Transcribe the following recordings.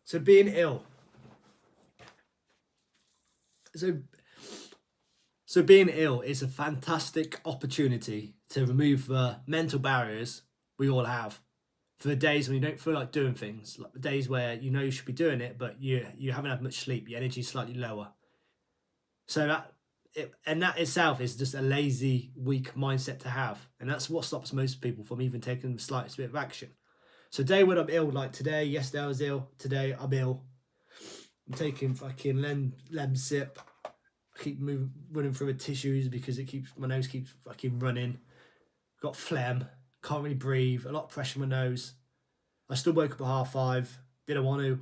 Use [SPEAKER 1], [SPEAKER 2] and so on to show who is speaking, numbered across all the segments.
[SPEAKER 1] So being ill. So being ill is a fantastic opportunity to remove the mental barriers we all have for the days when you don't feel like doing things, like the days where you know you should be doing it, but you haven't had much sleep, your energy's slightly lower. So that itself is just a lazy, weak mindset to have, and that's what stops most people from even taking the slightest bit of action. So day when I'm ill, like today, yesterday I was ill, today I'm ill. I'm taking fucking Lemsip. I keep running through the tissues because my nose keeps fucking running. Got phlegm, can't really breathe, a lot of pressure in my nose. I still woke up at 5:30. Did I want to?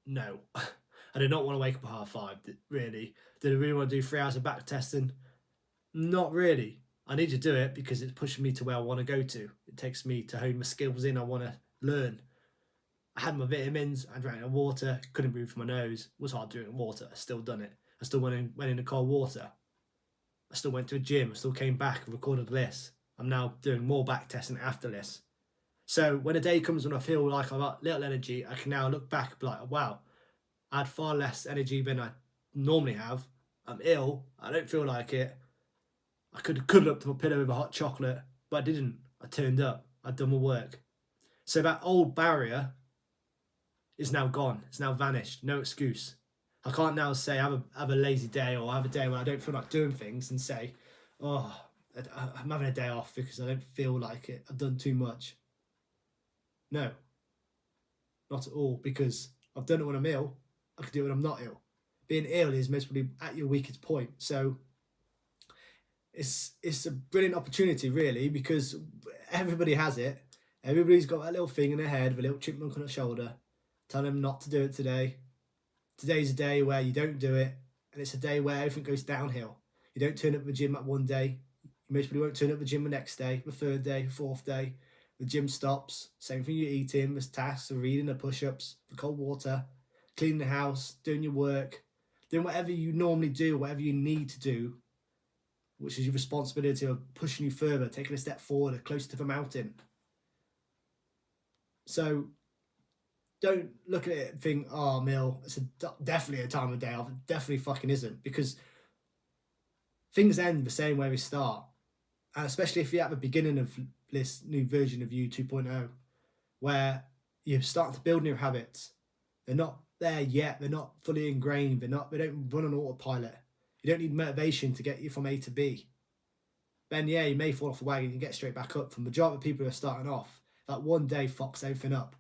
[SPEAKER 1] No. I did not want to wake up at 5:30, really. Did I really want to do 3 hours of back testing? Not really. I need to do it because it's pushing me to where I want to go to. It takes me to hone my skills in I want to learn. I had my vitamins, I drank water, couldn't breathe from my nose. It was hard drinking water, I still done it. I still went in the cold water. I still went to a gym, I still came back and recorded this. I'm now doing more back testing after this. So when a day comes when I feel like I've got little energy, I can now look back and be like, wow, I had far less energy than I normally have. I'm ill, I don't feel like it. I could have cuddled up to my pillow with a hot chocolate, but I didn't. I turned up, I'd done my work. So that old barrier is now gone, it's now vanished, no excuse. I can't now say have a lazy day or have a day where I don't feel like doing things and say, oh, I'm having a day off because I don't feel like it, I've done too much. No, not at all, because I've done it when I'm ill, I can do it when I'm not ill. Being ill is most probably at your weakest point. So it's a brilliant opportunity, really, because everybody has it. Everybody's got that little thing in their head, with a little chipmunk on their shoulder, telling them not to do it today. Today's a day where you don't do it, and it's a day where everything goes downhill. You don't turn up at the gym at one day, you most probably won't turn up at the gym the next day, the third day, the fourth day. The gym stops. Same thing you're eating, there's tasks of reading, the push-ups, the cold water, cleaning the house, doing your work, doing whatever you normally do, whatever you need to do, which is your responsibility of pushing you further, taking a step forward, closer to the mountain. So don't look at it and think, oh, Mill, it's definitely a time of day off. It definitely fucking isn't, because things end the same way they start. And especially if you're at the beginning of this new version of you 2.0, where you're starting to build new habits. They're not there yet. They're not fully ingrained. They don't run on autopilot. You don't need motivation to get you from A to B. Then, yeah, you may fall off the wagon and get straight back up. For the majority of people who are starting off, that one day fucks everything up.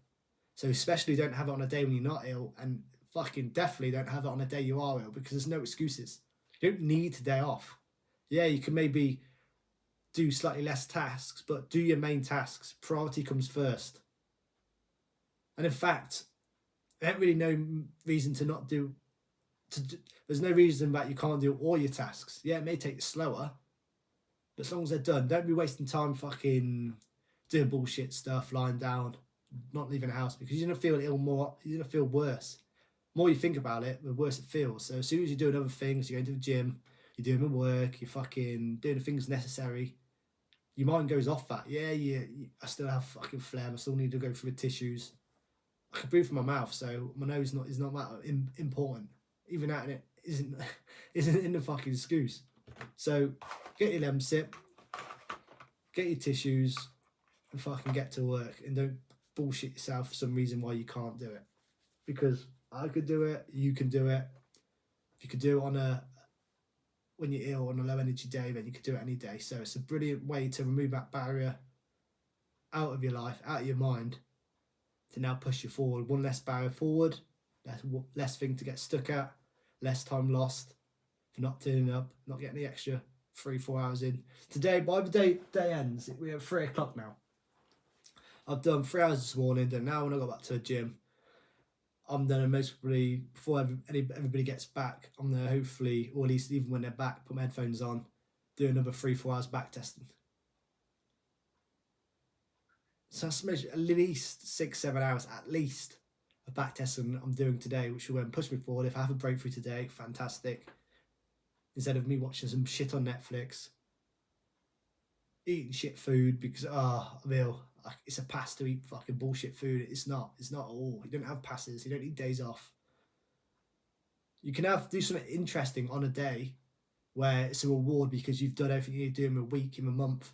[SPEAKER 1] So especially don't have it on a day when you're not ill, and fucking definitely don't have it on a day you are ill, because there's no excuses. You don't need a day off. Yeah, you can maybe do slightly less tasks, but do your main tasks. Priority comes first. And in fact, there's really no reason to not do, there's no reason that you can't do all your tasks. Yeah, it may take slower, but as long as they're done, don't be wasting time fucking doing bullshit stuff, lying down, not leaving the house, because you're going to feel ill more, you're going to feel worse. The more you think about it, the worse it feels. So as soon as you're doing other things, you're going to the gym, you're doing the work, you're fucking doing the things necessary, your mind goes off that. Yeah, I still have fucking phlegm, I still need to go through the tissues. I can breathe from my mouth, so my nose is not that important. Even that it isn't in the fucking excuse. So get your Lemsip, get your tissues, and fucking get to work, and don't bullshit yourself for some reason why you can't do it. Because I could do it, you can do it. If you could do it when you're ill on a low energy day, then you could do it any day. So it's a brilliant way to remove that barrier out of your life, out of your mind, to now push you forward. One less barrier forward, less thing to get stuck at, less time lost for not turning up, not getting the extra 3-4 hours in. Today, by the day ends, we're at 3 o'clock now. I've done 3 hours this morning, and now when I go back to the gym, I'm gonna most probably, before everybody gets back, I'm gonna hopefully, or at least even when they're back, put my headphones on, do another 3-4 hours back testing. So that's at least 6-7 hours, at least, of back testing I'm doing today, which will push me forward. If I have a breakthrough today, fantastic. Instead of me watching some shit on Netflix, eating shit food because I'm ill. like, it's a pass to eat fucking bullshit food. It's not. It's not at all. You don't have passes. You don't need days off. You can do something interesting on a day where it's a reward because you've done everything you do in a week, in a month.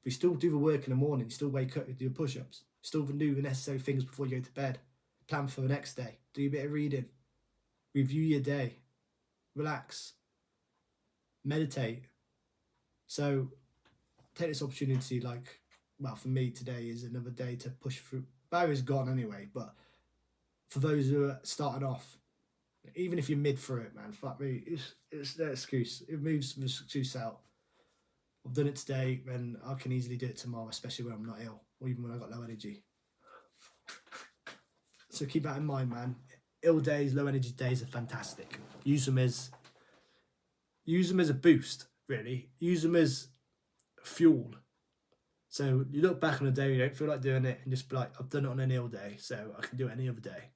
[SPEAKER 1] But you still do the work in the morning. You still wake up, you do push-ups. You still do the necessary things before you go to bed. Plan for the next day. Do a bit of reading. Review your day. Relax. Meditate. So take this opportunity, like, well, for me today is another day to push through. Barry's gone anyway, but for those who are starting off, even if you're mid through it, man, fuck me, it's no excuse. It moves the excuse out. I've done it today, and I can easily do it tomorrow, especially when I'm not ill, or even when I got low energy. So keep that in mind, man. Ill days, low energy days are fantastic. Use them as a boost, really. Use them as fuel. So you look back on a day, you don't feel like doing it, and just be like, I've done it on an ill day, so I can do it any other day.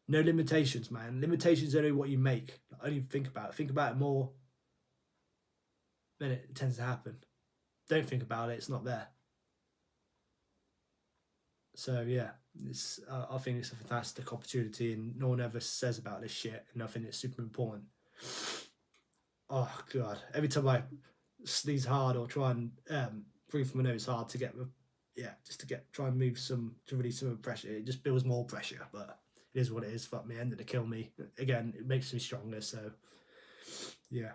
[SPEAKER 1] No limitations, man. Limitations are only what you make. Only think about it. Think about it more, then it tends to happen. Don't think about it, it's not there. So yeah, I think it's a fantastic opportunity, and no one ever says about this shit, and I think it's super important. Oh God, every time I sneeze hard or try and breathe from my nose hard to get try and move to release some pressure, it just builds more pressure, but it is what it is. Fuck me, ended to kill me. Again, it makes me stronger, so yeah.